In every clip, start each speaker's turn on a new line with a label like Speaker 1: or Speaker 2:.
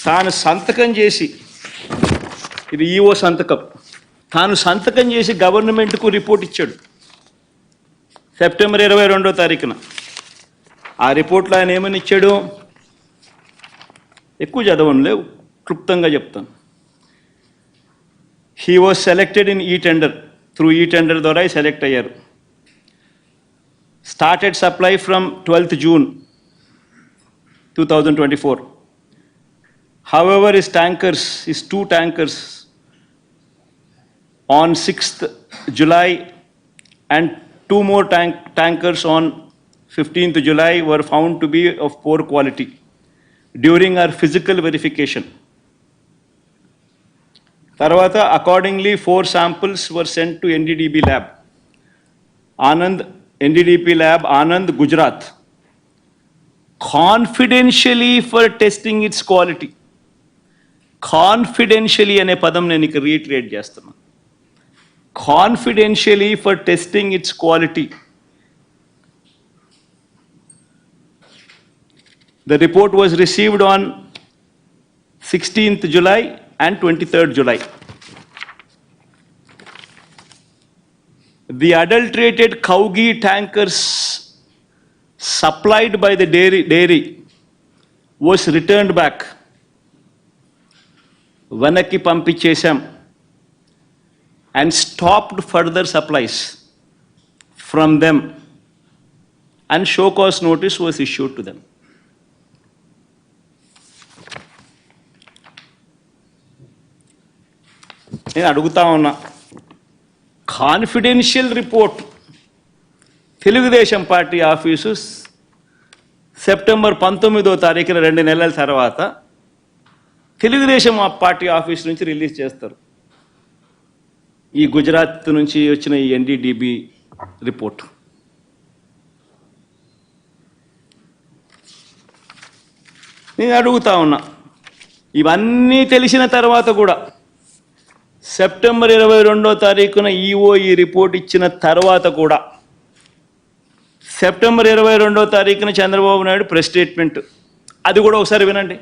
Speaker 1: తాను సంతకం చేసి, ఇది ఈఓ సంతకం, తాను సంతకం చేసి గవర్నమెంట్కు రిపోర్ట్ ఇచ్చాడు సెప్టెంబర్ 22వ తారీఖున. ఆ రిపోర్ట్లో ఆయన ఏమని ఇచ్చాడు? ఎక్కువ చదవనులే, క్లుప్తంగా చెప్తాను. హీ వాజ్ సెలెక్టెడ్ ఇన్ ఈ టెండర్, త్రూ ఈ టెండర్ ద్వారా సెలెక్ట్ అయ్యారు. Started supply from 12th June 2024. However, his two tankers on 6th July and two more tankers on 15th July were found to be of poor quality during our physical verification. Tarvata, accordingly, 4 samples were sent to NDDB lab, NDDP lab, Anand, Gujarat, confidentially for testing its quality. Confidentially ane padam nenu ikka reiterate chestunna. Confidentially for testing its quality. The report was received on 16th July and 23rd July. The adulterated cow ghee tankers supplied by the dairy was returned back. Vanaki పంపించేశాం and stopped further supplies from them, and show cause notice was issued to them. నేను అడుగుతా ఉన్నా, confidential report Telugu Desam party office September 19వ తారీఖున 2 నెలల తర్వాత Telugu Desam party office నుంచి release చేస్తారు ఈ గుజరాత్ నుంచి వచ్చిన ఈ ఎన్డీడీబీ రిపోర్ట్. నేను అడుగుతా ఉన్నా, ఇవన్నీ తెలిసిన తర్వాత కూడా సెప్టెంబర్ 22వ తారీఖున ఈఓ ఈ రిపోర్ట్ ఇచ్చిన తర్వాత కూడా సెప్టెంబర్ 22వ తారీఖున చంద్రబాబు నాయుడు ప్రెస్ స్టేట్మెంట్, అది కూడా ఒకసారి వినండి.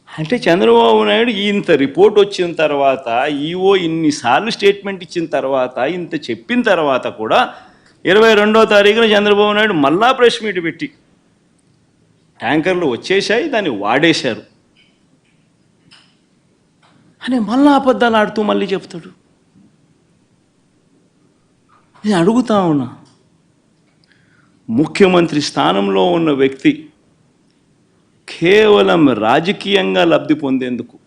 Speaker 1: అంటే చంద్రబాబు నాయుడు ఇంత రిపోర్ట్ వచ్చిన తర్వాత, ఈఓ ఇన్నిసార్లు స్టేట్మెంట్ ఇచ్చిన తర్వాత, ఇంత చెప్పిన తర్వాత కూడా 22వ తారీఖున చంద్రబాబు నాయుడు మళ్ళా ప్రెస్ మీట్ పెట్టి ట్యాంకర్లు వచ్చేసాయి, దాన్ని వాడేశారు అని మళ్ళా అబద్ధాలు ఆడుతూ మళ్ళీ చెప్తాడు. నేను అడుగుతా ఉన్నా, ముఖ్యమంత్రి స్థానంలో ఉన్న వ్యక్తి కేవలం రాజకీయంగా లబ్ధి పొందేందుకు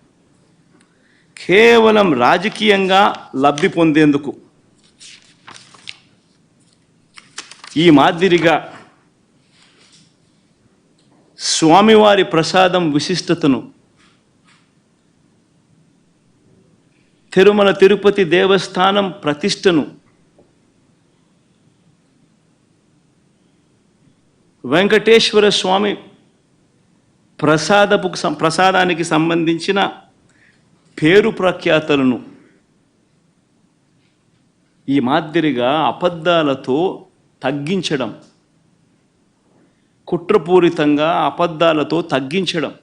Speaker 1: ఈ మాదిరిగా స్వామివారి ప్రసాదం విశిష్టతను, తిరుమల తిరుపతి దేవస్థానం ప్రతిష్టను, వెంకటేశ్వర స్వామి ప్రసాదానికి సంబంధించిన పేరు ప్రఖ్యాతలను ఈ మాదిరిగా అబద్ధాలతో తగ్గించడం, కుట్రపూరితంగా అబద్ధాలతో తగ్గించడం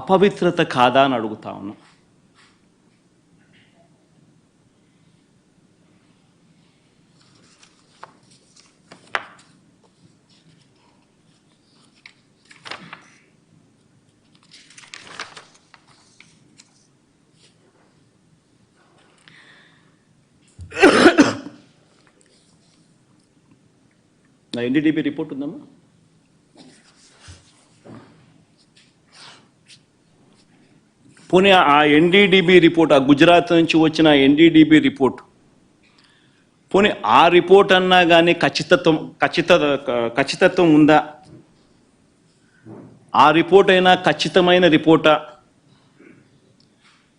Speaker 1: అపవిత్రత కాదా అని అడుగుతా ఉన్నా. నా ఎన్డీడీబీ రిపోర్ట్ ఉందమ్మా, పోనీ ఆ ఎన్డీడీబీ రిపోర్ట్, ఆ గుజరాత్ నుంచి వచ్చిన ఎన్డీడీబీ రిపోర్ట్, పోనీ ఆ రిపోర్ట్ అన్నా కానీ ఖచ్చితత్వం ఉందా? ఆ రిపోర్ట్ అయినా ఖచ్చితమైన రిపోర్టా?